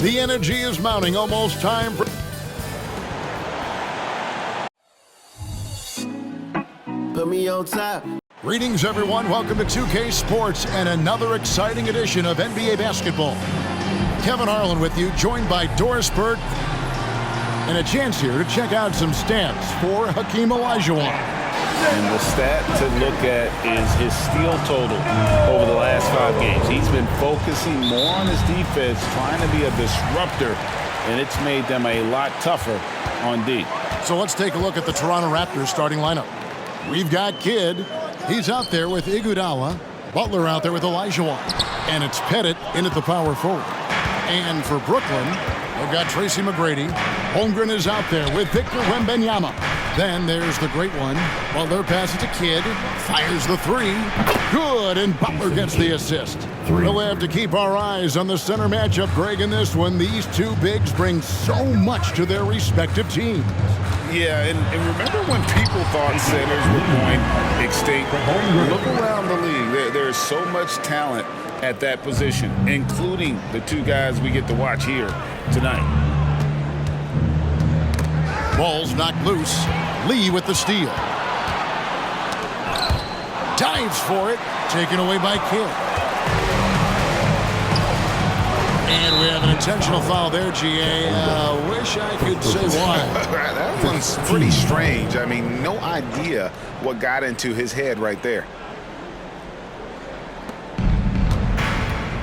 The energy is mounting. Almost time for... Put me on top. Greetings, everyone. Welcome to 2K Sports and another exciting edition of NBA basketball. Kevin Harlan with you, joined by Doris Burke, and a chance here to check out some stats for Hakeem Olajuwon. And the stat to look at is his steal total over the last 5 games. He's been focusing more on his defense, trying to be a disruptor, and it's made them a lot tougher on D. So let's take a look at the Toronto Raptors starting lineup. We've got Kidd. He's out there with Iguodala. Butler out there with Olajuwon. And it's Pettit in at the power forward. And for Brooklyn, they've got Tracy McGrady. Holmgren is out there with Victor Wembanyama. Then there's the great one. Butler passes to Kidd. Fires the three. Good, and Butler gets the assist. We'll have to keep our eyes on the center matchup, Greg, in this one. These two bigs bring so much to their respective teams. Yeah, and remember when people thought centers were going extinct? Look around the league. There's so much talent at that position, including the 2 guys we get to watch here tonight. Ball's knocked loose. Lee with the steal. Dives for it. Taken away by Kidd. And we have an intentional foul there, GA. Wish I could say why. That one's pretty strange. I mean, no idea what got into his head right there.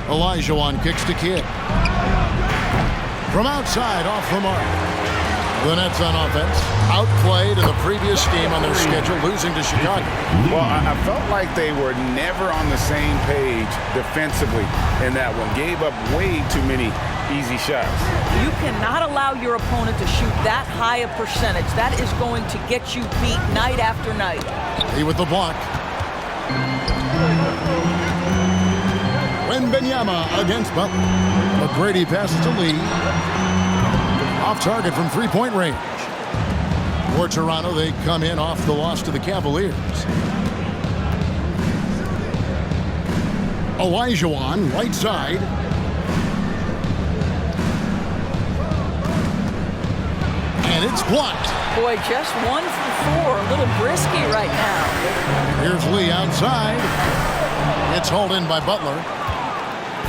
Olajuwon kicks to Kidd. From outside, off the mark. The Nets on offense, outplayed in the previous game on their schedule, losing to Chicago. Well, I felt like they were never on the same page defensively in that one. Gave up way too many easy shots. You cannot allow your opponent to shoot that high a percentage. That is going to get you beat night after night. Lee with the block. Wembanyama against Butler. McGrady passes to Lee. Off target from three-point range. For Toronto, they come in off the loss to the Cavaliers. Olajuwon, right side. And it's blocked. Boy, just 1 for 4. A little brisky right now. Here's Lee outside. It's hauled in by Butler.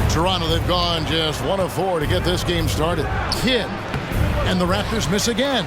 Toronto, they've gone just 1 of 4 to get this game started. Kidd. And the Raptors miss again.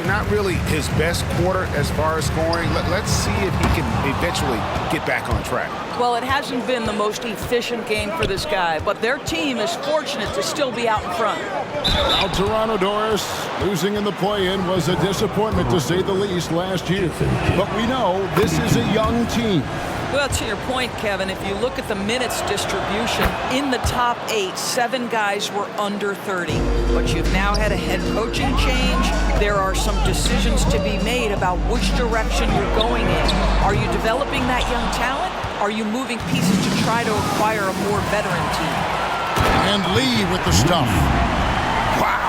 Not really his best quarter as far as scoring. Let's see if he can eventually get back on track. Well, it hasn't been the most efficient game for this guy, but their team is fortunate to still be out in front. Now Toronto, Doris, losing in the play-in was a disappointment to say the least last year. But we know this is a young team. Well, to your point, Kevin, if you look at the minutes distribution, in the top 8, 7 guys were under 30. But you've now had a head coaching change. There are some decisions to be made about which direction you're going in. Are you developing that young talent? Are you moving pieces to try to acquire a more veteran team? And Lee with the stuff. Wow.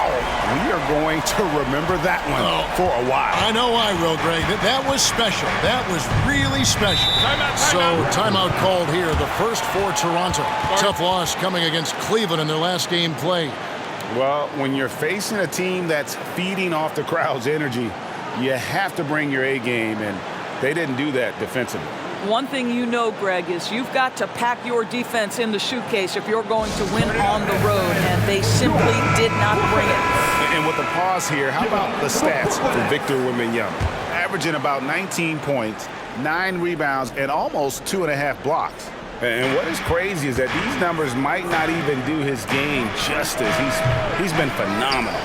We are going to remember that one for a while. I know I will, Greg. That was special. That was really special. Timeout called here. The first for Toronto. Tough loss coming against Cleveland in their last game played. Well, when you're facing a team that's feeding off the crowd's energy, you have to bring your A game, and they didn't do that defensively. One thing you know, Greg, is you've got to pack your defense in the suitcase if you're going to win on the road, and they simply did not bring it. And with a pause here, how about the stats for Victor Wembanyama? Averaging about 19 points, 9 rebounds, and almost 2.5 blocks. And what is crazy is that these numbers might not even do his game justice. He's been phenomenal.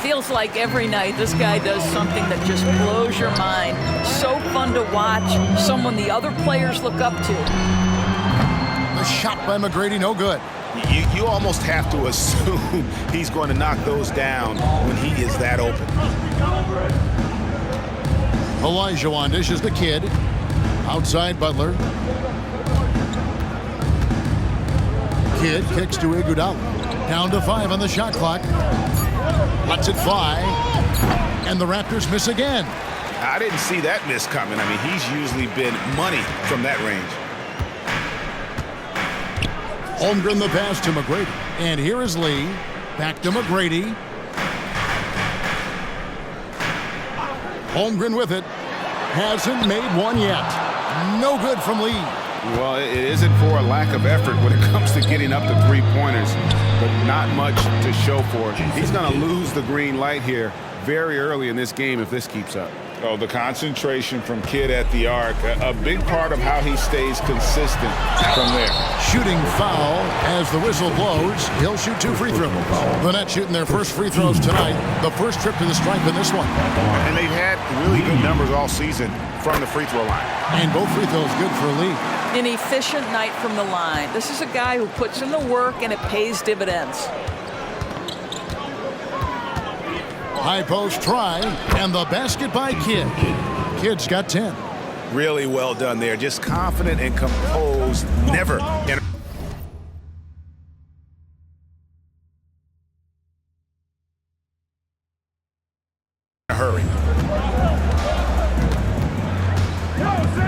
Feels like every night this guy does something that just blows your mind. So fun to watch, someone the other players look up to. The shot by McGrady, no good. You almost have to assume he's going to knock those down when he is that open. Olajuwon dishes the Kidd. Outside Butler. Kidd kicks to Iguodala. Down to 5 on the shot clock. Lets it fly. And the Raptors miss again. I didn't see that miss coming. I mean, he's usually been money from that range. Holmgren the pass to McGrady. And here is Lee. Back to McGrady. Holmgren with it. Hasn't made one yet. No good from Lee. Well, it isn't for a lack of effort when it comes to getting up to three-pointers, but not much to show for it. He's going to lose the green light here very early in this game if this keeps up. Oh, the concentration from Kidd at the arc, a big part of how he stays consistent from there. Shooting foul as the whistle blows. He'll shoot 2 free throws. The Nets shooting their first free throws tonight. The first trip to the stripe in this one. And they've had really good numbers all season from the free throw line. And both free throws good for Lee. An efficient night from the line. This is a guy who puts in the work and it pays dividends. High post try, and the basket by Kidd. Kidd's got 10. Really well done there. Just confident and composed. Never in a hurry.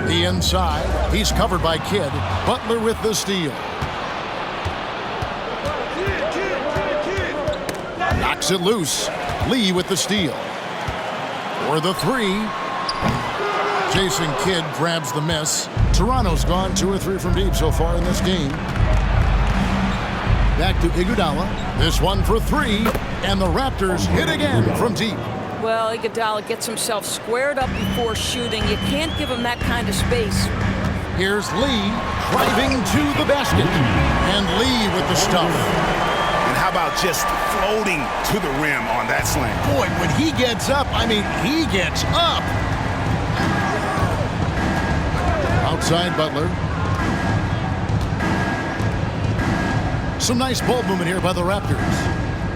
The inside, he's covered by Kidd. Butler with the steal. Knocks it loose. Lee with the steal. For the 3. Jason Kidd grabs the miss. Toronto's gone 2 or 3 from deep so far in this game. Back to Iguodala. This one for 3. And the Raptors hit again from deep. Well, Iguodala gets himself squared up before shooting. You can't give him that kind of space. Here's Lee driving to the basket. And Lee with the stuff. How about just floating to the rim on that slam? Boy, when he gets up, I mean, he gets up. Outside Butler. Some nice ball movement here by the Raptors.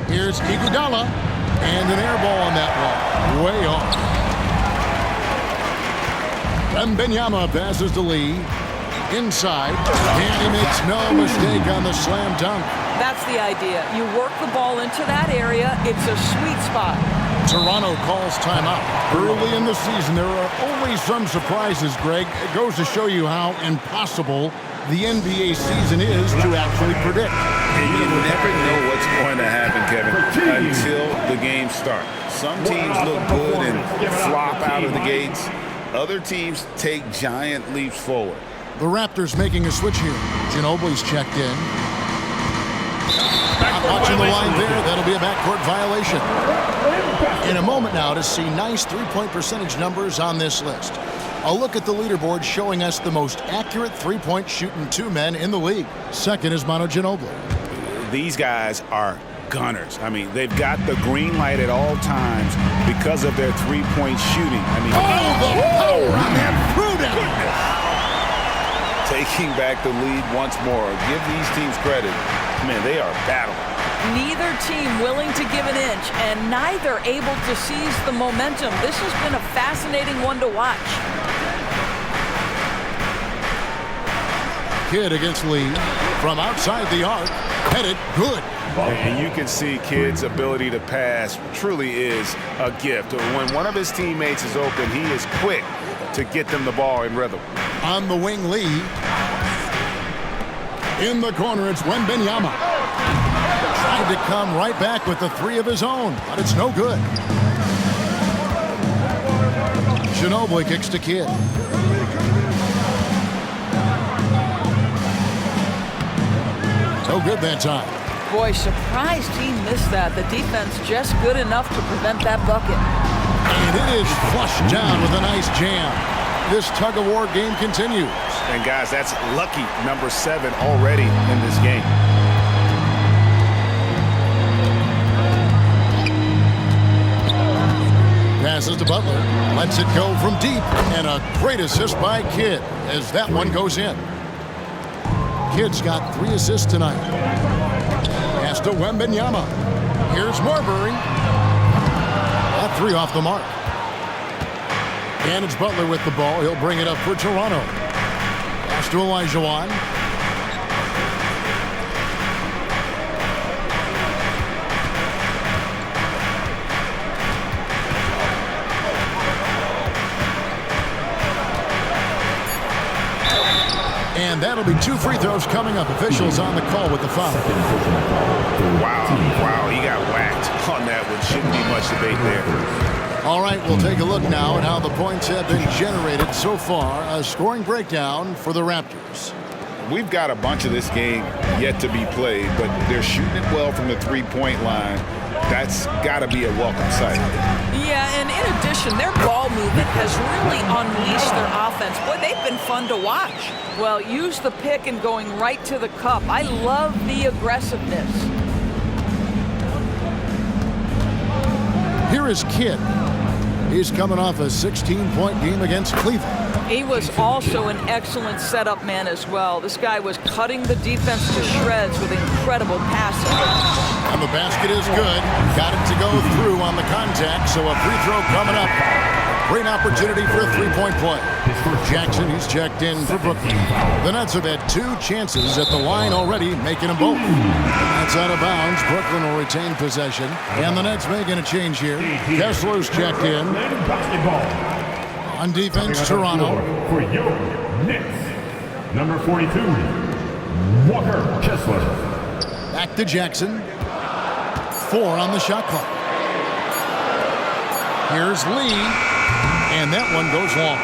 Here's Iguodala. And an air ball on that one. Way off. Wembanyama passes to Lee. Inside. And he makes no mistake on the slam dunk. That's the idea. You work the ball into that area. It's a sweet spot. Toronto calls timeout. Early in the season, there are always some surprises, Greg. It goes to show you how impossible the NBA season is to actually predict. And you never know what's going to happen, Kevin, until the game starts. Some teams look good and flop out of the gates. Other teams take giant leaps forward. The Raptors making a switch here. Ginobili's checked in. Not watching the line there. That'll be a backcourt violation. In a moment now to see nice three-point percentage numbers on this list. A look at the leaderboard showing us the most accurate three-point shooting 2 men in the league. Second is Manu Ginobili. These guys are gunners. I mean, they've got the green light at all times because of their three-point shooting. I mean, the power on that Prudent. Taking back the lead once more. Give these teams credit. Man, they are battling. Neither team willing to give an inch, and neither able to seize the momentum. This has been a fascinating one to watch. Kidd against Lee. From outside the arc. Headed good. And you can see Kidd's ability to pass truly is a gift. When one of his teammates is open, he is quick to get them the ball in rhythm. On the wing, Lee. In the corner, it's Wembanyama. Tried to come right back with the 3 of his own, but it's no good. Ginobili kicks to Kidd. No good that time. Boy, surprised he missed that. The defense just good enough to prevent that bucket. And it is flushed down with a nice jam. This tug-of-war game continues. And guys, that's lucky number 7 already in this game. Passes to Butler. Lets it go from deep. And a great assist by Kidd as that one goes in. Kidd's got 3 assists tonight. Pass to Wembanyama. Here's Marbury. That 3 off the mark. And it's Butler with the ball. He'll bring it up for Toronto. Pass to Olajuwon. And that'll That'll be 2 free throws coming up. Officials on the call with the foul. Wow, he got whacked on that one. Shouldn't be much debate there. All right, we'll take a look now at how the points have been generated so far. A scoring breakdown for the Raptors. We've got a bunch of this game yet to be played, but they're shooting it well from the three-point line. That's got to be a welcome sight. Yeah, and in addition, their ball movement has really unleashed their offense. Boy, they've been fun to watch. Well, use the pick and going right to the cup. I love the aggressiveness. Here is Kidd. He's coming off a 16-point game against Cleveland. He was also an excellent setup man as well. This guy was cutting the defense to shreds with incredible passing. And the basket is good. Got it to go through on the contact, so a free throw coming up. Great opportunity for a three-point play. Jackson, he's checked in for Brooklyn. The Nets have had 2 chances at the line already, making them both. That's out of bounds. Brooklyn will retain possession. And the Nets making a change here. Kessler's checked in. On defense, Toronto. For your Knicks, number 42, Walker Kessler. Back to Jackson. 4 on the shot clock. Here's Lee. And that one goes long.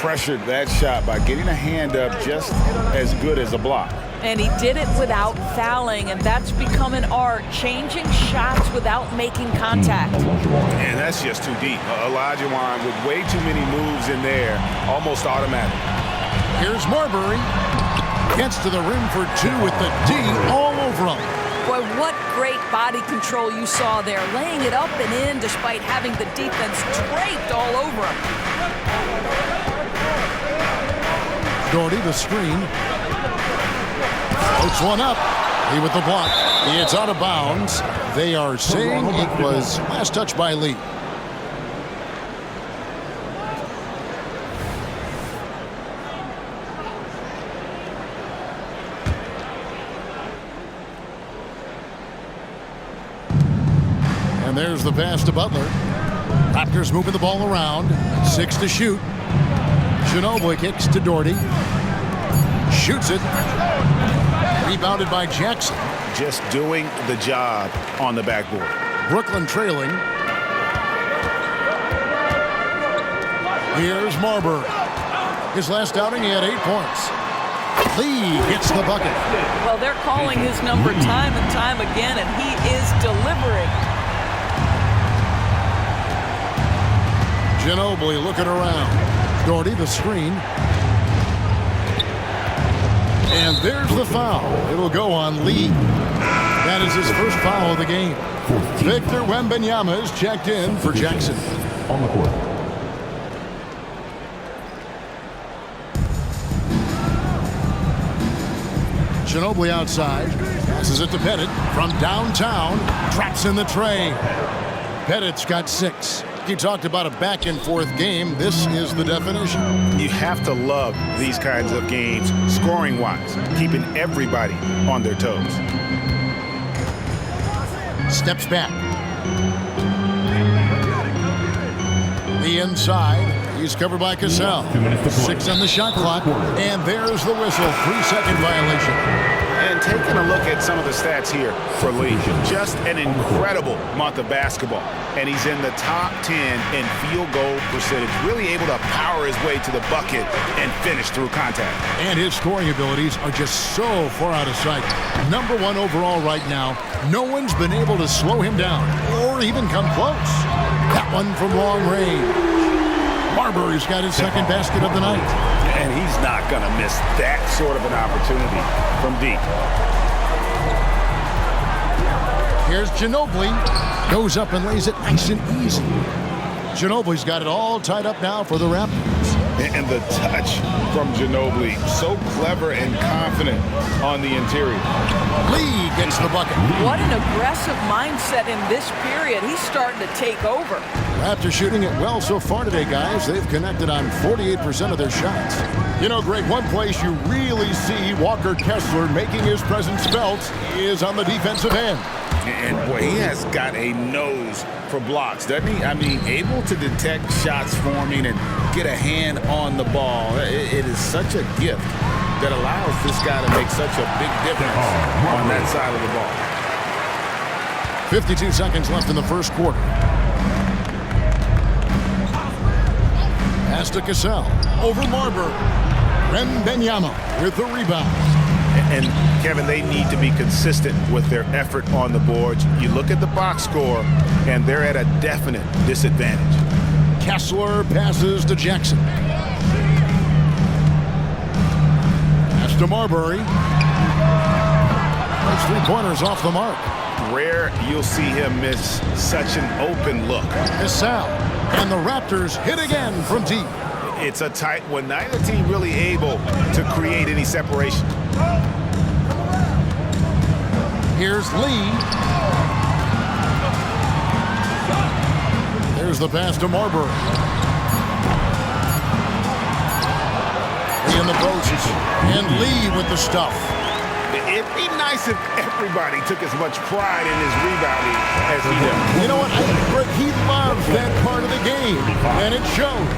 Pressured that shot by getting a hand up just as good as a block. And he did it without fouling, and that's become an art, changing shots without making contact. And that's just too deep. Olajuwon with way too many moves in there, almost automatic. Here's Marbury. Gets to the rim for 2 with the D all over him. Boy, what great body control you saw there, laying it up and in despite having the defense draped all over him. Doherty, the screen. Puts one up. He with the block. It's out of bounds. They are saying it was last touch by Lee. And there's the pass to Butler. Raptors moving the ball around. 6 to shoot. Ginobili kicks to Doherty. Shoots it. Rebounded by Jackson. Just doing the job on the backboard. Brooklyn trailing. Here's Marbury. His last outing, he had 8 points. Lee gets the bucket. Well, they're calling his number time and time again, and he is delivering. Ginobili looking around. Doherty, the screen. And there's the foul. It'll go on Lee. That is his first foul of the game. Victor Wembanyama is checked in for Jackson. On the court. Ginobili outside. Passes it to Pettit from downtown. Traps in the tray. Pettit's got 6. He talked about a back-and-forth game. This is the definition. You have to love these kinds of games, scoring-wise, keeping everybody on their toes. Steps back. The inside. He's covered by Cassell. 6 on the shot clock. And there's the whistle. 3-second violation. And taking a look at some of the stats here for Lee, just an incredible month of basketball. And he's in the top 10 in field goal percentage, really able to power his way to the bucket and finish through contact. And his scoring abilities are just so far out of sight. Number 1 overall right now. No one's been able to slow him down or even come close. That one from long range. Marbury's got his second basket of the night. And he's not going to miss that sort of an opportunity from deep. Here's Ginobili. Goes up and lays it nice and easy. Ginobili's got it all tied up now for the Raptors. And the touch from Ginobili, so clever and confident on the interior. Lee gets the bucket. What an aggressive mindset in this period. He's starting to take over. Raptors shooting it well so far today, guys. They've connected on 48% of their shots. You know, Greg, one place you really see Walker Kessler making his presence felt is on the defensive end. And boy, he has got a nose for blocks, doesn't he? I mean, able to detect shots forming and get a hand on the ball. It is such a gift that allows this guy to make such a big difference on that side of the ball. 52 seconds left in the first quarter. Pass to Cassell. Over Marburg. Wembanyama with the rebound. And, Kevin, they need to be consistent with their effort on the boards. You look at the box score, and they're at a definite disadvantage. Kessler passes to Jackson. Pass to Marbury. Those three-pointers off the mark. Rare you'll see him miss such an open look. Cassell. And the Raptors hit again from deep. It's a tight one. Neither team really able to create any separation. Here's Lee. There's the pass to Marbury. Lee in the post. And Lee with the stuff. It'd be nice if everybody took as much pride in his rebounding as he did. You know what? He loves that part of the game, and it showed.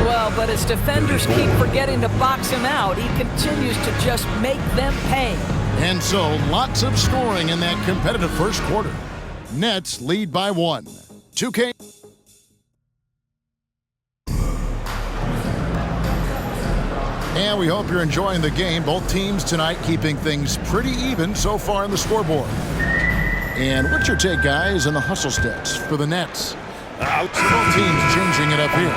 Well, but as defenders keep forgetting to box him out, he continues to just make them pay. And so, lots of scoring in that competitive first quarter. Nets lead by 1. 2K. And we hope you're enjoying the game. Both teams tonight keeping things pretty even so far in the scoreboard. And what's your take, guys, on the hustle stats for the Nets? Both teams changing it up here.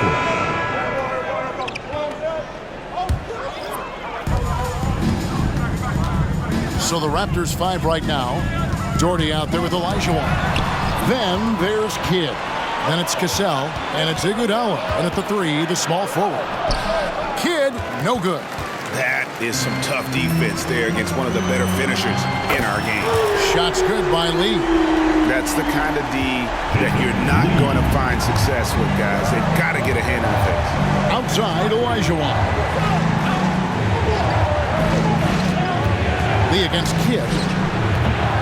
So the Raptors 5 right now. Jordy out there with Olajuwon. Then there's Kidd. Then it's Cassell. And it's Iguodala. And at the 3, the small forward. Kidd, no good. That is some tough defense there against one of the better finishers in our game. Shots good by Lee. That's the kind of D that you're not going to find success with, guys. They've got to get a hand in the face. Outside, Olajuwon. Lee against Kidd.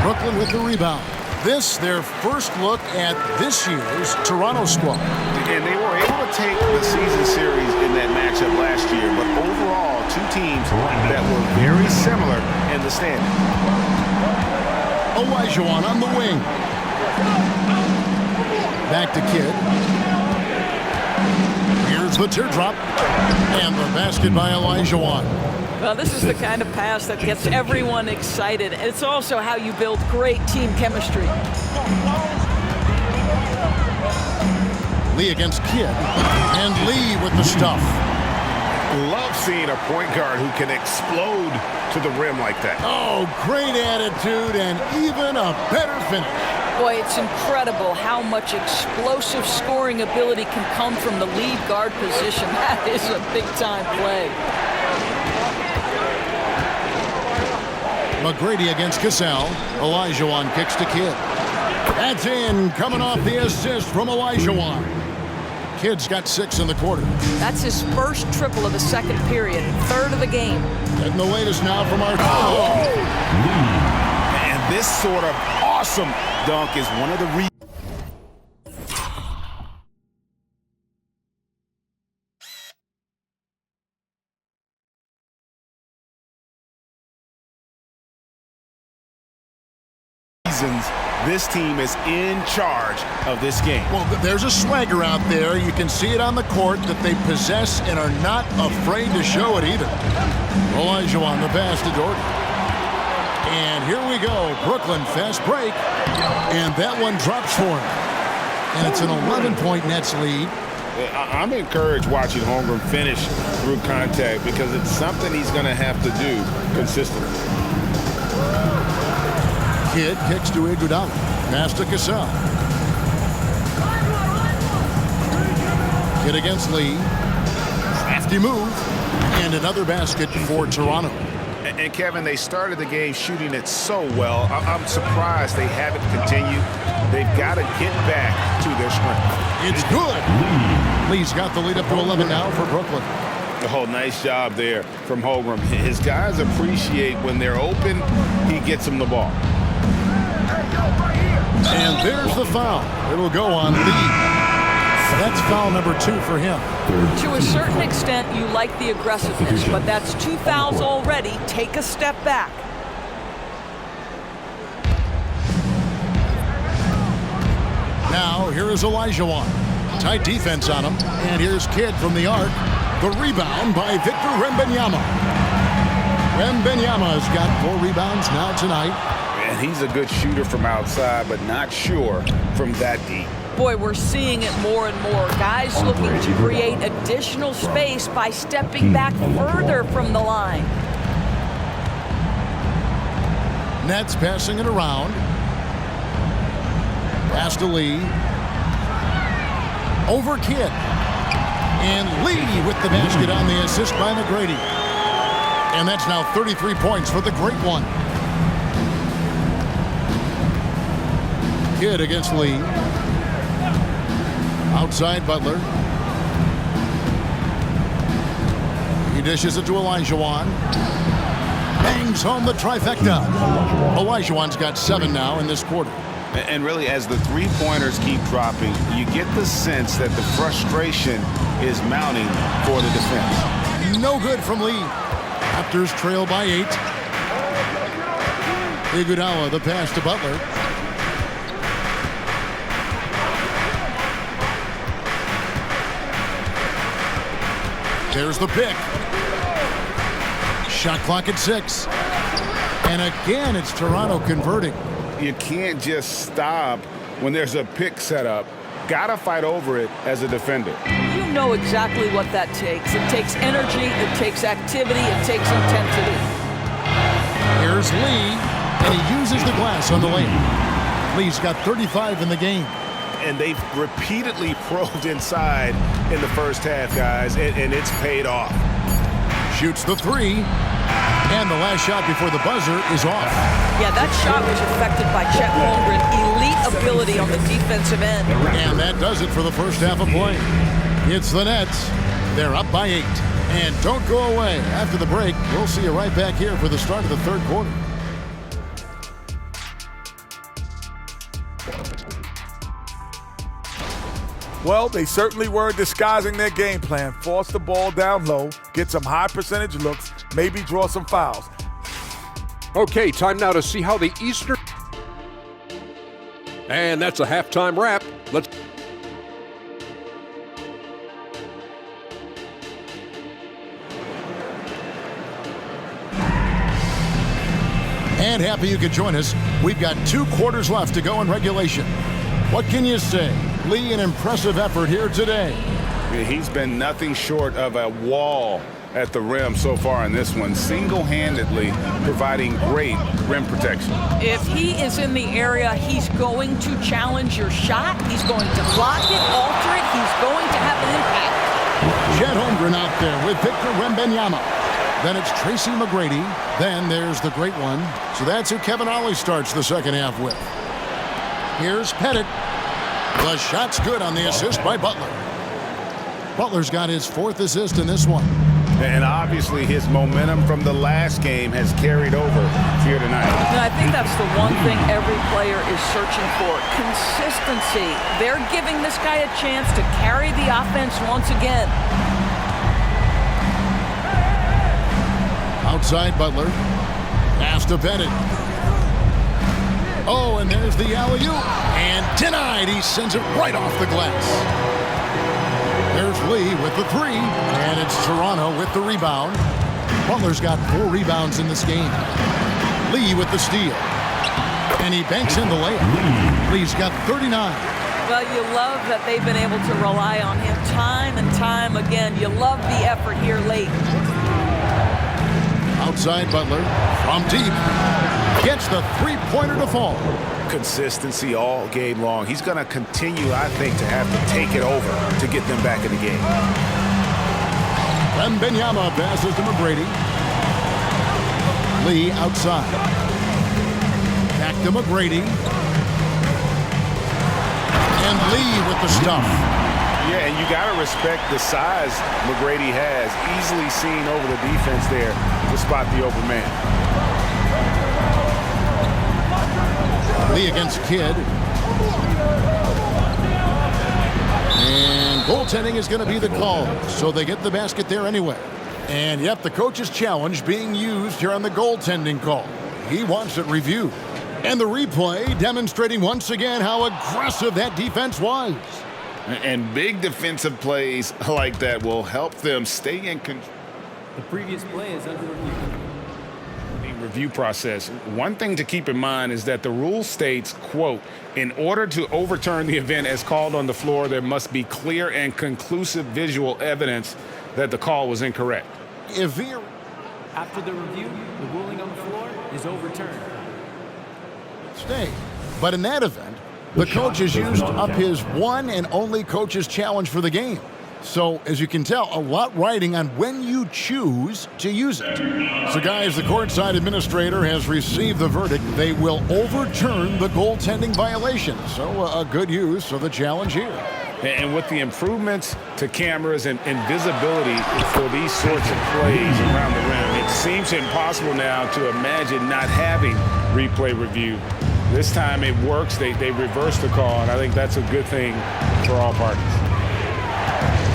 Brooklyn with the rebound. This, their first look at this year's Toronto squad. And they were able to take the season series in that matchup last year, but overall, two teams that were very similar in the standing. Olajuwon on the wing. Back to Kidd. Here's the teardrop. And the basket by Olajuwon. Well, this is the kind of pass that gets everyone excited. It's also how you build great team chemistry. Lee against Kidd. And Lee with the stuff. Love seeing a point guard who can explode to the rim like that. Oh, great attitude and even a better finish. Boy, it's incredible how much explosive scoring ability can come from the lead guard position. That is a big-time play. McGrady against Cassell. Olajuwon kicks to Kidd. That's in, coming off the assist from Olajuwon. Kidd's got 6 in the quarter. That's his first triple of the second period, third of the game. And the latest now from our... And this sort of awesome dunk is one of the reasons. This team is in charge of this game. Well, there's a swagger out there. You can see it on the court that they possess and are not afraid to show it either. Olajuwon, the pass to Jordan. And here we go. Brooklyn, fast break. And that one drops for him. And it's an 11-point Nets lead. I'm encouraged watching Holmgren finish through contact because it's something he's going to have to do consistently. Kidd kicks to Iguodala. Pass to Cassell. Kidd against Lee. Crafty move. And another basket for Toronto. And Kevin, they started the game shooting it so well. I'm surprised they haven't continued. They've got to get back to their strength. It's good. Lee's got the lead up to 11 now for Brooklyn. Oh, nice job there from Holmgren. His guys appreciate when they're open, he gets them the ball. And there's the foul. It'll go on Lee. That's foul number 2 for him. To a certain extent, you like the aggressiveness, but that's 2 fouls already. Take a step back. Now, here is Olajuwon. Tight defense on him. And here's Kidd from the arc. The rebound by Victor Wembanyama. Wembanyama's got 4 rebounds now tonight. And he's a good shooter from outside, but not sure from that deep. Boy, we're seeing it more and more. Guys looking to create additional space by stepping back further from the line. Nets passing it around. Pass to Lee. Over Kidd. And Lee with the basket on the assist by McGrady. And that's now 33 points for the Great One. Kidd against Lee. Outside Butler. He dishes it to Olajuwon. Bangs home the trifecta. Olajuwon's got 7 now in this quarter. And really, as the three-pointers keep dropping, you get the sense that the frustration is mounting for the defense. No good from Lee. Raptors trail by 8. Iguodala the pass to Butler. There's the pick. Shot clock at 6. And again, it's Toronto converting. You can't just stop when there's a pick set up. Gotta fight over it as a defender. You know exactly what that takes. It takes energy, it takes activity, it takes intensity. Here's Lee, and he uses the glass on the lane. Lee's got 35 in the game. And they've repeatedly probed inside in the first half, guys, and it's paid off. Shoots the 3. And the last shot before the buzzer is off. Yeah, that shot was affected by Chet Holmgren. Elite ability on the defensive end. And that does it for the first half of play. It's the Nets. They're up by 8. And don't go away. After the break, we'll see you right back here for the start of the third quarter. Well, they certainly were disguising their game plan. Force the ball down low, get some high percentage looks, maybe draw some fouls. Okay, time now to see how the Eastern... And that's a halftime wrap. Let's... And happy you could join us. We've got 2 quarters left to go in regulation. What can you say? Lee, an impressive effort here today. Yeah, he's been nothing short of a wall at the rim so far in this one, single-handedly providing great rim protection. If he is in the area, he's going to challenge your shot. He's going to block it, alter it. He's going to have an impact. Chet Holmgren out there with Victor Wembanyama. Then it's Tracy McGrady. Then there's the Great One. So that's who Kevin Ollie starts the second half with. Here's Pettit. The shot's good on the assist by Butler. Butler's got his 4th assist in this one. And obviously his momentum from the last game has carried over here tonight. And I think that's the one thing every player is searching for. Consistency. They're giving this guy a chance to carry the offense once again. Outside Butler. Pass to Pettit. Oh, and there's the alley-oop. And denied. He sends it right off the glass. There's Lee with the 3. And it's Toronto with the rebound. Butler's got 4 rebounds in this game. Lee with the steal. And he banks in the layup. Lee's got 39. Well, you love that they've been able to rely on him time and time again. You love the effort here late. Outside Butler from deep. Gets the 3-pointer to fall. Consistency all game long. He's going to continue, I think, to have to take it over to get them back in the game. Wembanyama passes to McGrady. Lee outside. Back to McGrady. And Lee with the stuff. Yeah, and you got to respect the size McGrady has. Easily seen over the defense there to spot the open man. Lee against Kidd. And goaltending is going to be the call, so they get the basket there anyway. And yep, the coach's challenge being used here on the goaltending call. He wants it reviewed. And the replay demonstrating once again how aggressive that defense was. And big defensive plays like that will help them stay in control. The previous play is under review. Review process. One thing to keep in mind is that the rule states, quote, in order to overturn the event as called on the floor, there must be clear and conclusive visual evidence that the call was incorrect. After the review, the ruling on the floor is overturned. Stay. But in that event, the coach has used up his one and only coach's challenge for the game. So, as you can tell, a lot riding on when you choose to use it. So, guys, the courtside administrator has received the verdict. They will overturn the goaltending violation. So, a good use of the challenge here. And with the improvements to cameras and visibility for these sorts of plays around the rim, it seems impossible now to imagine not having replay review. This time it works. They reverse the call, and I think that's a good thing for all parties.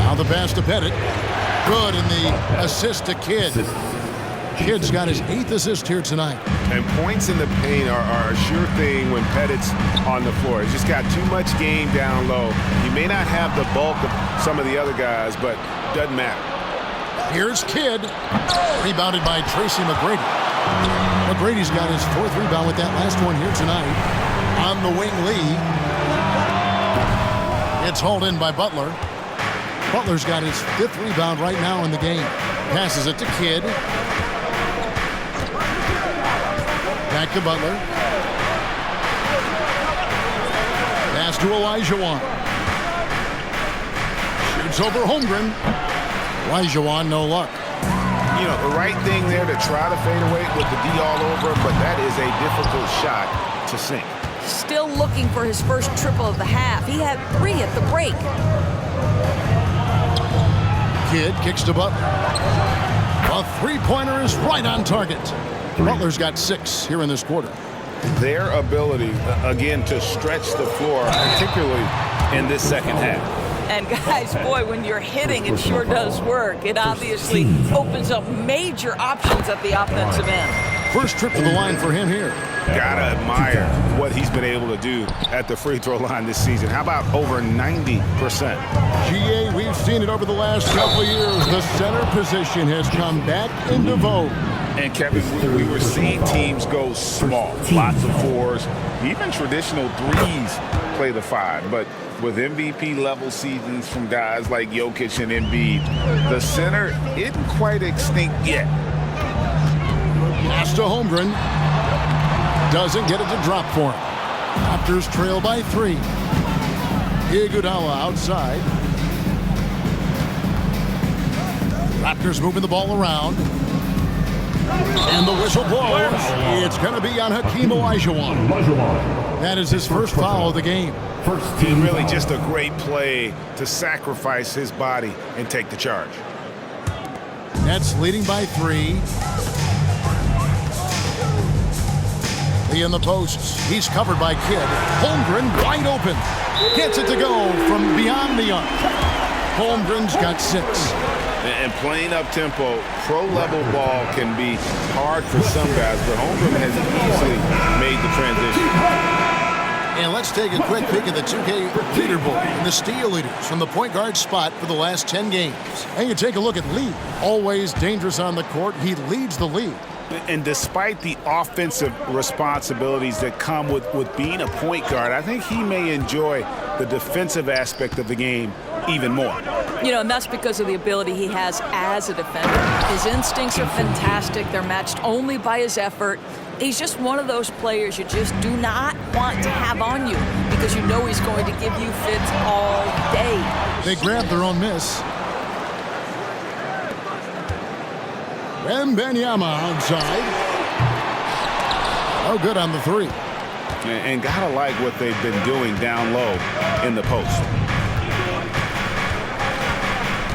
Now the pass to Pettit. Good, and the assist to Kidd. Kidd's got his 8th assist here tonight. And points in the paint are a sure thing when Pettit's on the floor. He's just got too much game down low. He may not have the bulk of some of the other guys, but doesn't matter. Here's Kidd. Rebounded by Tracy McGrady. McGrady's got his 4th rebound with that last one here tonight. On the wing, Lee. It's hauled in by Butler. Butler's got his 5th rebound right now in the game. Passes it to Kidd. Back to Butler. Pass to Olajuwon. Shoots over Holmgren. Olajuwon, no luck. You know, the right thing there to try to fade away with the D all over, but that is a difficult shot to sink. Still looking for his first triple of the half. He had 3 at the break. Kidd kicks to Butler. A three-pointer is right on target. Butler's got 6 here in this quarter. Their ability, again, to stretch the floor, particularly in this second half. And guys, boy, when you're hitting, it sure does work. It obviously opens up major options at the offensive end. First trip to the line for him here. Gotta admire what he's been able to do at the free throw line this season. How about over 90%? GA, we've seen it over the last couple of years. The center position has come back into vogue. And Kevin, we were seeing teams go small, lots of 4s, even traditional 3s play the 5. But with MVP level seasons from guys like Jokic and Embiid, the center isn't quite extinct yet. Pass to Holmgren. Doesn't get it to drop for him. Raptors trail by 3. Iguodala outside. Raptors moving the ball around. And the whistle blows. It's going to be on Hakeem Olajuwon. That is his first foul of the game. Really just a great play to sacrifice his body and take the charge. Nets leading by 3. Lee in the posts. He's covered by Kidd. Holmgren wide open. Gets it to go from beyond the arc. Holmgren's got 6. And playing up-tempo, pro-level ball can be hard for some guys, but Holmgren has easily made the transition. And let's take a quick peek at the 2K leaderboard and the steal leaders from the point guard spot for the last 10 games. And you take a look at Lee. Always dangerous on the court. He leads the league. And despite the offensive responsibilities that come with being a point guard, I think he may enjoy the defensive aspect of the game even more. You know, and that's because of the ability he has as a defender. His instincts are fantastic. They're matched only by his effort. He's just one of those players you just do not want to have on you because you know he's going to give you fits all day. They grab their own miss. Wembanyama outside. Oh, good on the 3. And gotta like what they've been doing down low in the post.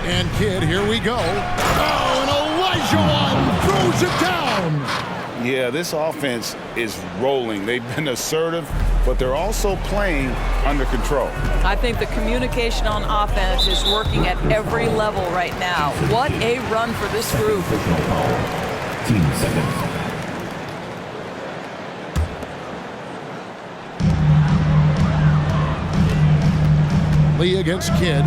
And Kidd, here we go. Oh, and Olajuwon throws it down. Yeah, this offense is rolling. They've been assertive, but they're also playing under control. I think the communication on offense is working at every level right now. What a run for this group. Personal foul. Team seconds. Lee against Kidd.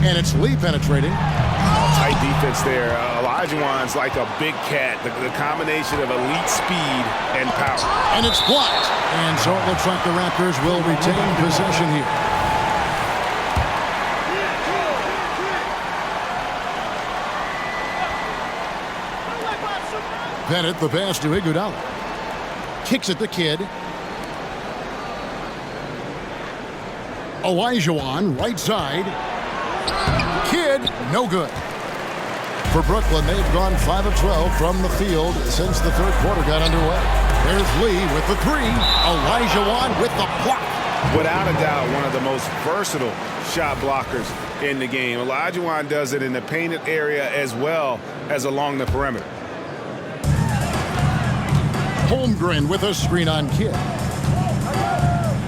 And it's Lee penetrating. Tight defense there. Olajuwon's like a big cat. The combination of elite speed and power. And it's blocked. And so it looks like the Raptors will retain possession here. Bennett, the pass to Iguodala. Kicks it to Kidd. Olajuwon, right side. Kidd, no good. For Brooklyn, they've gone 5 of 12 from the field since the third quarter got underway. There's Lee with the three. Olajuwon with the block. Without a doubt, one of the most versatile shot blockers in the game. Olajuwon does it in the painted area as well as along the perimeter. Holmgren with a screen on Kidd.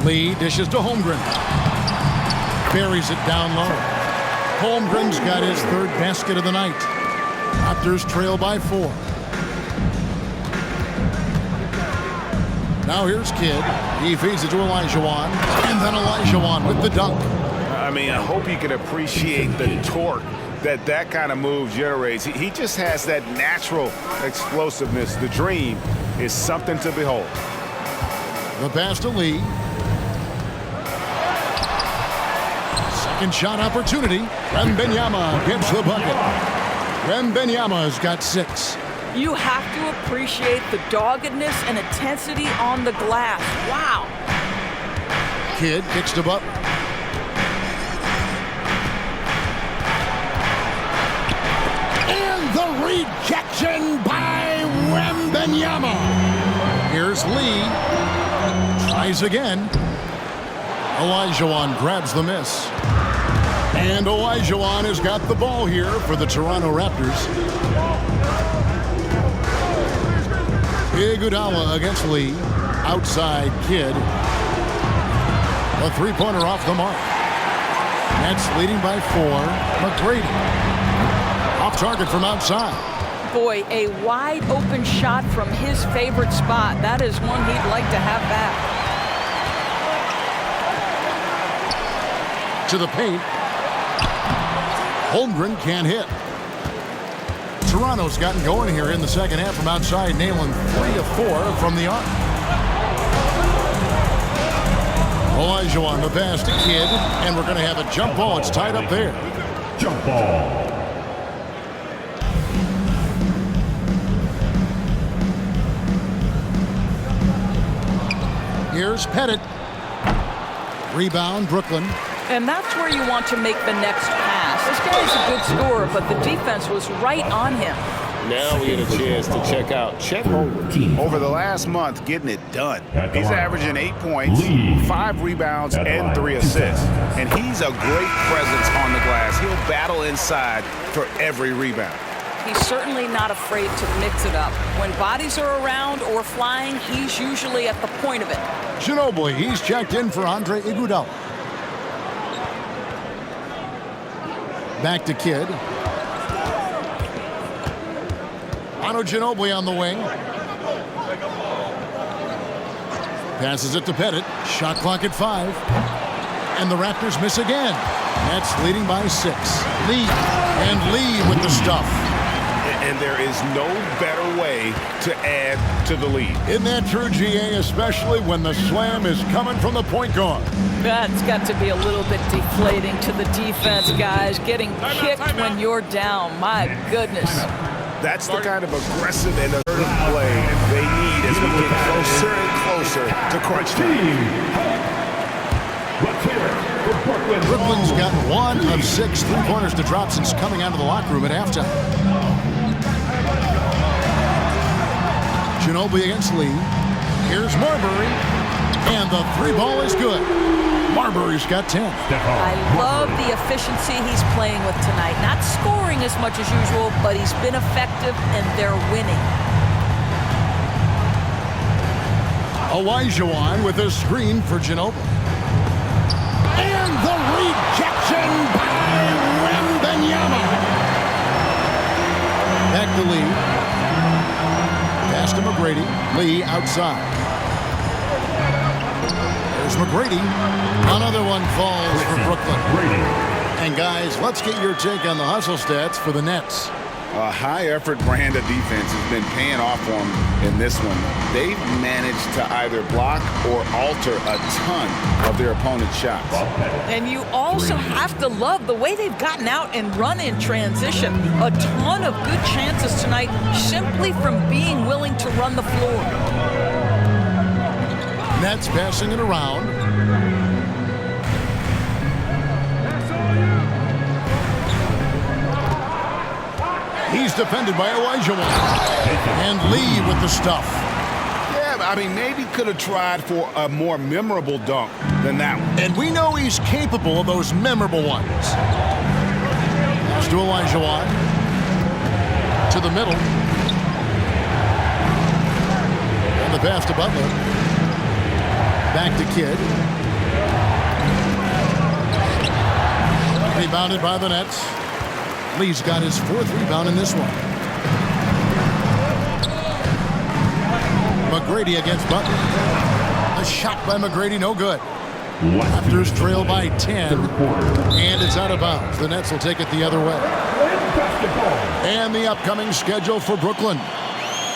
Lee dishes to Holmgren. Buries it down low. Holmgren's got his third basket of the night. Raptors trail by 4. Now here's Kidd. He feeds it to Olajuwon. And then Olajuwon with the dunk. I mean, I hope you can appreciate the torque that kind of move generates. He just has that natural explosiveness. The dream is something to behold. The pass to Lee. Second shot opportunity. Wembanyama gets the bucket. Wembanyama's got 6. You have to appreciate the doggedness and intensity on the glass. Wow. Kidd kicks to Butler. And the rejection by Wembanyama. Here's Lee. Tries again. Olajuwon grabs the miss. And Olajuwon has got the ball here for the Toronto Raptors. Iguodala against Lee. Outside Kidd. A three-pointer off the mark. Nets leading by 4. McGrady. Off target from outside. Boy, a wide open shot from his favorite spot. That is one he'd like to have back. To the paint. Holmgren can't hit. Toronto's gotten going here in the second half from outside, nailing 3 of 4 from the arc. Olajuwon the pass to Kidd, and we're going to have a jump ball. It's tied up there. Jump ball. Here's Pettit. Rebound, Brooklyn. And that's where you want to make the next pass. This guy's a good scorer, but the defense was right on him. Now we get a chance to check out Chet Holmgren. Over the last month, getting it done. He's averaging 8 points, 5 rebounds, and 3 assists. And he's a great presence on the glass. He'll battle inside for every rebound. He's certainly not afraid to mix it up. When bodies are around or flying, he's usually at the point of it. Ginobili, he's checked in for Andre Iguodala. Back to Kidd. Manu Ginobili on the wing. Passes it to Pettit. Shot clock at 5. And the Raptors miss again. Nets leading by 6. Lee. And Lee with the stuff. And there is no better way to add to the lead. Isn't that true, GA? Especially when the slam is coming from the point guard. That's got to be a little bit deflating to the defense, guys. Getting kicked when you're down. My goodness. That's the kind of aggressive and assertive play they need as we get closer and closer to crunch time. Brooklyn's got 1 of 6 three-pointers to drop since coming out of the locker room at halftime. Ginobili against Lee. Here's Marbury. And the 3-ball is good. Marbury's got 10. I love the efficiency he's playing with tonight. Not scoring as much as usual, but he's been effective and they're winning. Olajuwon with a screen for Ginobili. And the rejection by Wembanyama. Back to Lee. Pass to McGrady. Lee outside. There's McGrady. Another one falls for Brooklyn. And guys, let's get your take on the hustle stats for the Nets. A high-effort brand of defense has been paying off for them in this one. They've managed to either block or alter a ton of their opponent's shots. And you also have to love the way they've gotten out and run in transition. A ton of good chances tonight simply from being willing to run the floor. Nets passing it around. He's defended by Olajuwon. And Lee with the stuff. Yeah, I mean, maybe could have tried for a more memorable dunk than that one. And we know he's capable of those memorable ones. Pass to Olajuwon. To the middle. And the pass to Butler. Back to Kidd. Rebounded by the Nets. Lee's got his 4th rebound in this one. McGrady against Butler. A shot by McGrady, no good. Raptors trail by 10, and it's out of bounds. The Nets will take it the other way. And the upcoming schedule for Brooklyn.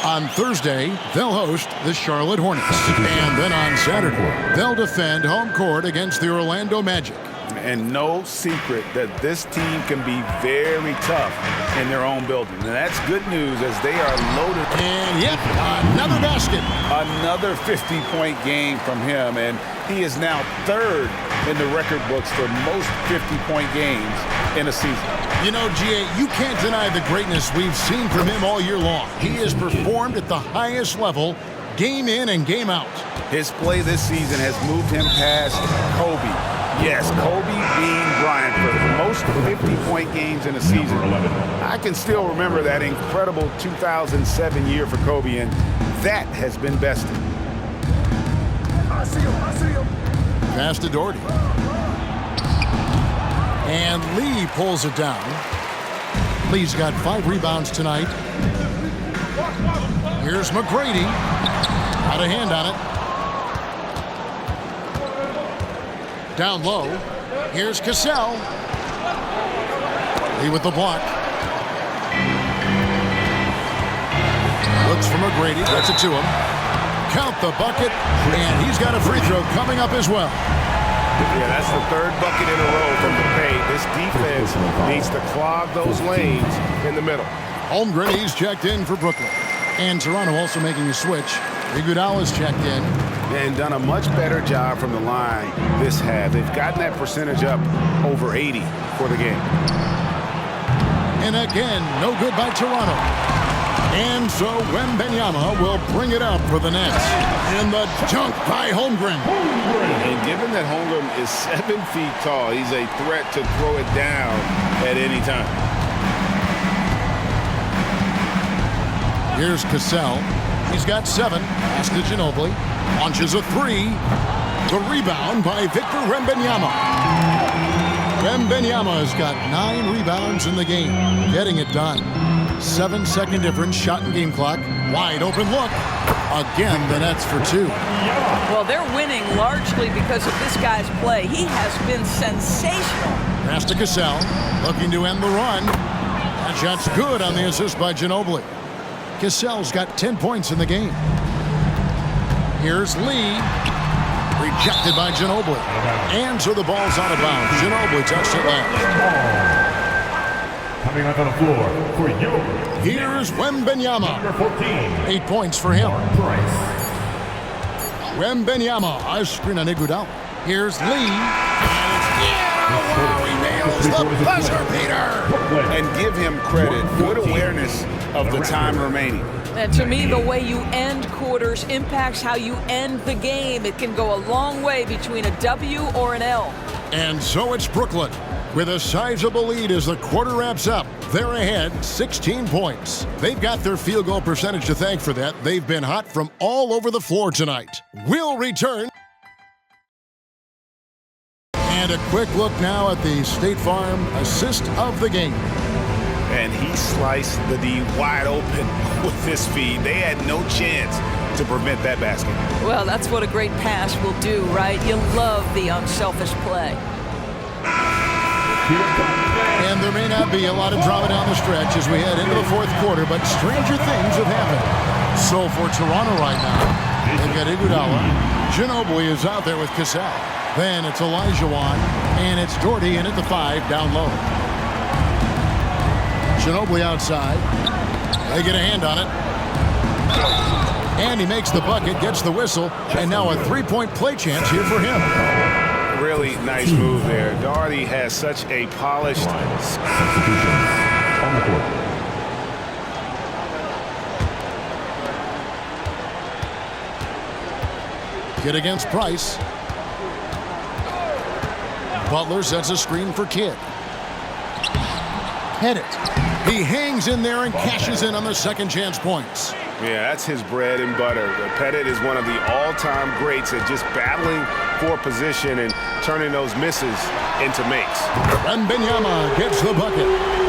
On Thursday, they'll host the Charlotte Hornets. And then on Saturday, they'll defend home court against the Orlando Magic. And no secret that this team can be very tough in their own building. And that's good news as they are loaded. And yep, another basket. Another 50-point game from him. And he is now 3rd in the record books for most 50-point games in a season. You know, G.A., you can't deny the greatness we've seen from him all year long. He has performed at the highest level, game in and game out. His play this season has moved him past Kobe. Yes, Kobe being Bryant for the most 50-point games in a season. I can still remember that incredible 2007 year for Kobe, and that has been bested. I see him. Pass to Doherty. And Lee pulls it down. Lee's got 5 rebounds tonight. Here's McGrady. Got a hand on it. Down low. Here's Cassell. Lee with the block. Looks for McGrady. Gets it to him. Count the bucket. And he's got a free throw coming up as well. Yeah, that's the 3rd bucket in a row from the paint. This defense needs to clog those lanes in the middle. Holmgren, he's checked in for Brooklyn. And Toronto also making a switch. Iguodala's checked in. And done a much better job from the line this half. They've gotten that percentage up over 80 for the game. And again, no good by Toronto. And so Wembanyama will bring it up for the Nets. And the dunk by Holmgren. And given that Holmgren is 7 feet tall, he's a threat to throw it down at any time. Here's Cassell. He's got 7. Pass to Ginobili. Launches a 3. The rebound by Victor Wembanyama. Wembanyama has got 9 rebounds in the game. Getting it done. 7-second difference. Shot and game clock. Wide open look. Again, the Nets for 2. Well, they're winning largely because of this guy's play. He has been sensational. Pass to Cassell. Looking to end the run. That shot's good on the assist by Ginobili. Cassell's got 10 points in the game. Here's Lee. Rejected by Ginobili. And so the ball's out of bounds. Ginobili touched it last. Coming onto the floor for you. Here's Wembanyama. Number 14. 8 points for him. Price. Wembanyama. A screen on Iguodala. Here's Lee. He nails the buzzer beater. And give him credit. Good awareness of the time remaining. And to me, the way you end quarters impacts how you end the game. It can go a long way between a W or an L. And so it's Brooklyn with a sizable lead as the quarter wraps up. They're ahead 16 points. They've got their field goal percentage to thank for that. They've been hot from all over the floor tonight. We'll return. And a quick look now at the State Farm assist of the game. And he sliced the D wide open with this feed. They had no chance to prevent that basket. Well, that's what a great pass will do, right? You love the unselfish play. And there may not be a lot of drama down the stretch as we head into the fourth quarter, but stranger things have happened. So for Toronto right now, they've got Iguodala. Ginobili is out there with Cassell. Then it's Olajuwon, and it's Doherty in at the 5 down low. Ginobili outside. They get a hand on it. And he makes the bucket, gets the whistle, and now a three-point play chance here for him. Really nice move there. Doherty has such a polished... Substitution on the court. Kidd against Price. Butler sets a screen for Kidd. Pettit. He hangs in there and cashes in on the second chance points. Yeah, that's his bread and butter. Pettit is one of the all-time greats at just battling for position and turning those misses into makes. Wembanyama gets the bucket.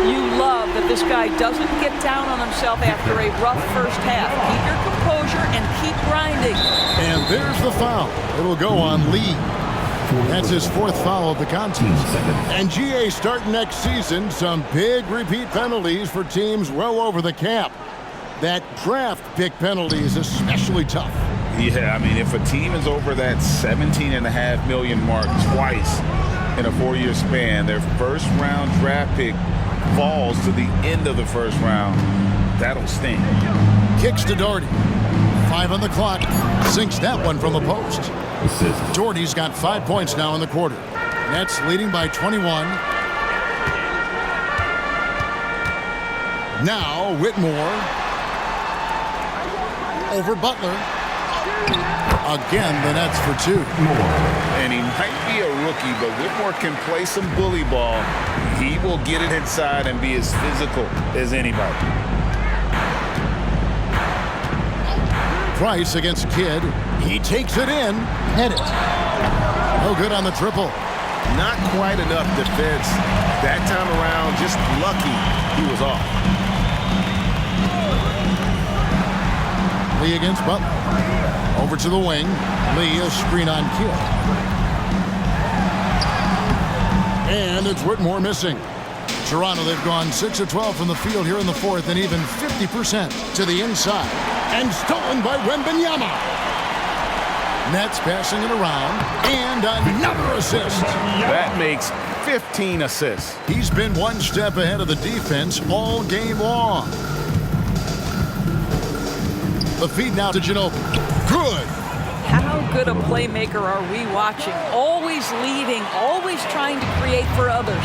You love that this guy doesn't get down on himself after a rough first half. Keep your composure and keep grinding. And there's the foul. It'll go on Lee. That's his fourth foul of the contest. And GA start next season, some big repeat penalties for teams well over the cap. That draft pick penalty is especially tough. Yeah, I mean, if a team is over that $17.5 million mark twice in a 4-year span, their first-round draft pick falls to the end of the first round. That'll sting. Kicks to Doherty. 5 on the clock. Sinks that one from the post. Assist. Doherty's got 5 points now in the quarter. Nets leading by 21. Now Whitmore over Butler. Again, the Nets for 2. And he might be a rookie, but Whitmore can play some bully ball. He will get it inside and be as physical as anybody. Price against Kidd. He takes it in. Pettit. No good on the triple. Not quite enough defense. That time around, just lucky he was off. Lee against Butler. Over to the wing. Lee, a screen on Kidd. And it's Whitmore missing. Toronto, they've gone 6 of 12 from the field here in the fourth and even 50% to the inside. And stolen by Wembanyama. Nets passing it around. And another assist. That makes 15 assists. He's been one step ahead of the defense all game long. The feed now to Ginobili. Good. How good a playmaker are we watching? Always leading, always trying to create for others.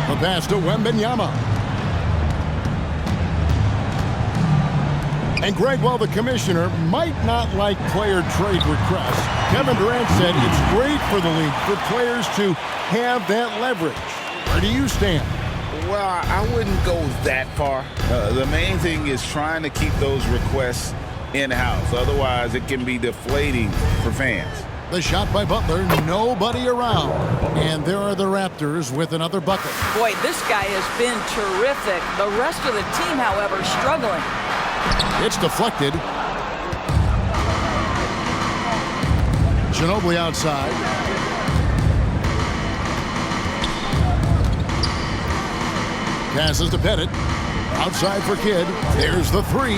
The pass to Wembanyama. And Greg, while the commissioner might not like player trade requests, Kevin Durant said it's great for the league for players to have that leverage. Where do you stand? Well, I wouldn't go that far. The main thing is trying to keep those requests in-house. Otherwise, it can be deflating for fans. The shot by Butler, nobody around. And there are the Raptors with another bucket. Boy, this guy has been terrific. The rest of the team, however, struggling. It's deflected. Ginobili outside. Passes to Pettit. Outside for Kidd. There's the 3.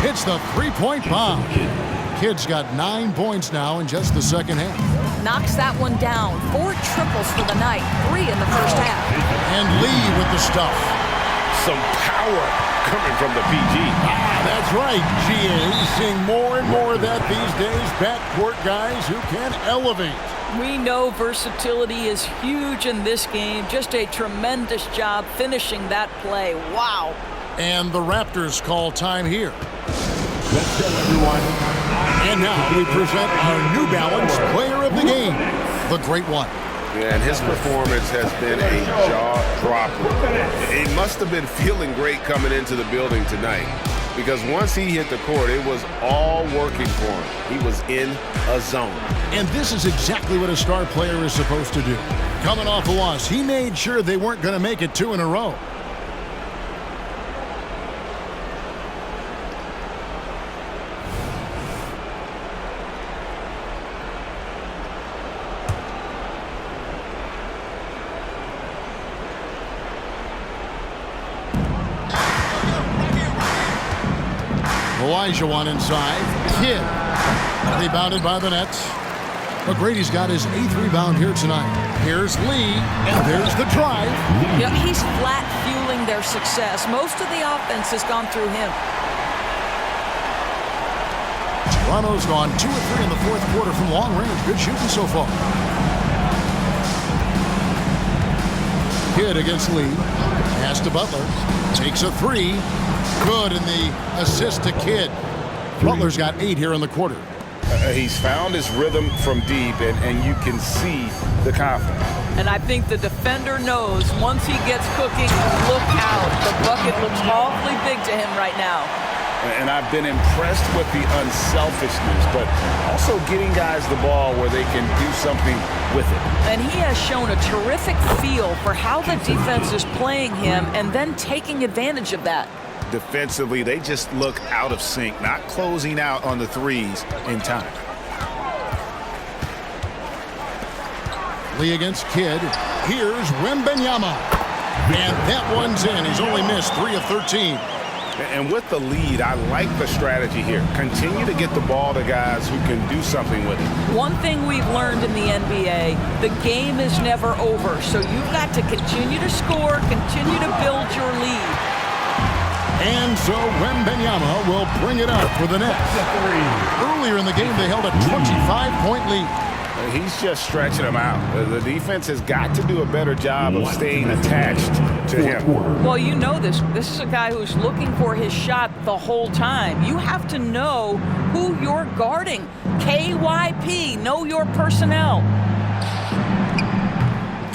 Hits the three-point bomb. Kidd's got 9 points now in just the second half. Knocks that one down. 4 triples for the night. 3 in the first half. And Lee with the stuff. Some power coming from the PG. That's right, GA. Seeing more and more of that these days. Backcourt guys who can elevate. We know versatility is huge in this game. Just a tremendous job finishing that play. Wow. And the Raptors call time here. Let's go, everyone. And now we present our New Balance Player of the Game, the Great One. Yeah, and his performance has been a jaw-dropper. He must have been feeling great coming into the building tonight, because once he hit the court, it was all working for him. He was in a zone. And this is exactly what a star player is supposed to do. Coming off a loss, he made sure they weren't going to make it 2 in a row. Olajuwon inside. Kidd. Rebounded by the Nets. McGrady's got his 8th rebound here tonight. Here's Lee, and there's the drive. Yeah, he's flat fueling their success. Most of the offense has gone through him. Toronto's gone 2 of 3 in the 4th quarter from long range. Good shooting so far. Kidd against Lee. Pass to Butler. Takes a 3. Good, and the assist to Kidd. Butler's got 8 here in the quarter. He's found his rhythm from deep, and you can see the confidence. And I think the defender knows once he gets cooking, look out. The bucket looks awfully big to him right now. And I've been impressed with the unselfishness, but also getting guys the ball where they can do something with it. And he has shown a terrific feel for how the defense is playing him and then taking advantage of that. Defensively, they just look out of sync, not closing out on the threes in time. Lee against Kidd. Here's Wembanyama. And that one's in. He's only missed 3 of 13. And with the lead, I like the strategy here. Continue to get the ball to guys who can do something with it. One thing we've learned in the NBA, the game is never over. So you've got to continue to score, continue to build your lead. And so Wembanyama will bring it up for the Nets. Earlier in the game, they held a 25-point lead. He's just stretching them out. The defense has got to do a better job of staying attached to him. Well, you know this. This is a guy who's looking for his shot the whole time. You have to know who you're guarding. KYP, know your personnel.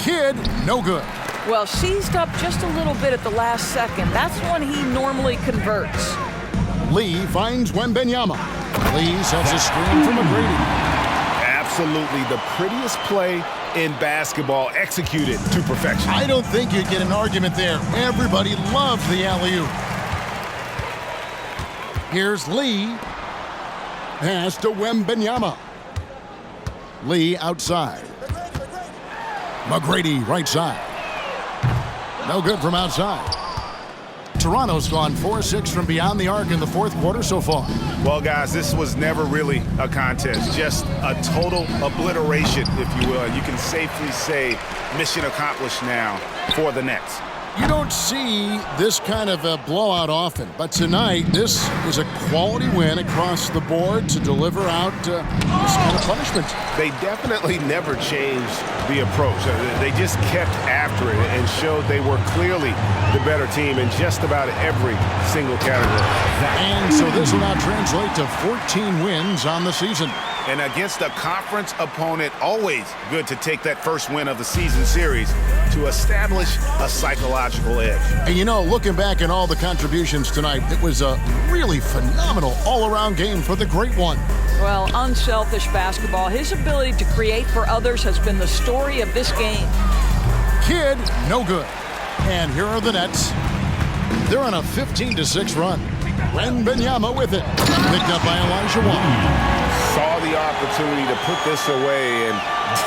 Kidd, no good. Well, seized up just a little bit at the last second. That's when he normally converts. Lee finds Wembanyama. Lee sets a screen for McGrady. Absolutely the prettiest play in basketball, executed to perfection. I don't think you'd get an argument there. Everybody loves the alley-oop. Here's Lee. Pass to Wembanyama. Lee outside. McGrady right side. No good from outside. Toronto's gone 4-6 from beyond the arc in the 4th quarter so far. Well, guys, this was never really a contest, just a total obliteration, if you will. You can safely say mission accomplished now for the Nets. You don't see this kind of a blowout often, but tonight this is a quality win across the board to deliver out this kind of punishment. They definitely never changed the approach. They just kept after it and showed they were clearly the better team in just about every single category. And so this will now translate to 14 wins on the season. And against a conference opponent, always good to take that first win of the season series to establish a psychological edge. And you know, looking back at all the contributions tonight, it was a really phenomenal all-around game for the Great One. Well, unselfish basketball. His ability to create for others has been the story of this game. Kidd, no good. And here are the Nets. They're on a 15-6 run. Wembanyama with it. Picked up by Olajuwon. Saw the opportunity to put this away and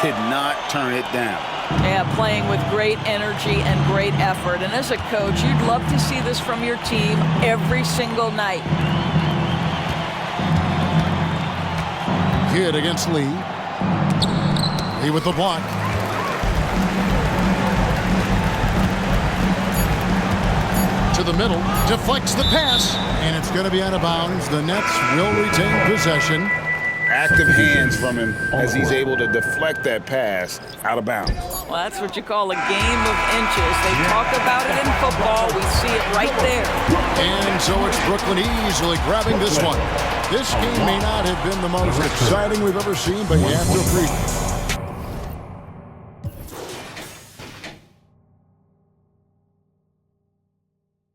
did not turn it down. Yeah, playing with great energy and great effort. And as a coach, you'd love to see this from your team every single night. Kidd against Lee. Lee with the block. To the middle, deflects the pass, and it's going to be out of bounds. The Nets will retain possession. active hands from him as he's able to deflect that pass out of bounds. Well, that's what you call a game of inches. They talk about it in football. We see it right there. And so it's Brooklyn easily grabbing this one. This game may not have been the most exciting we've ever seen, but you have to appreciate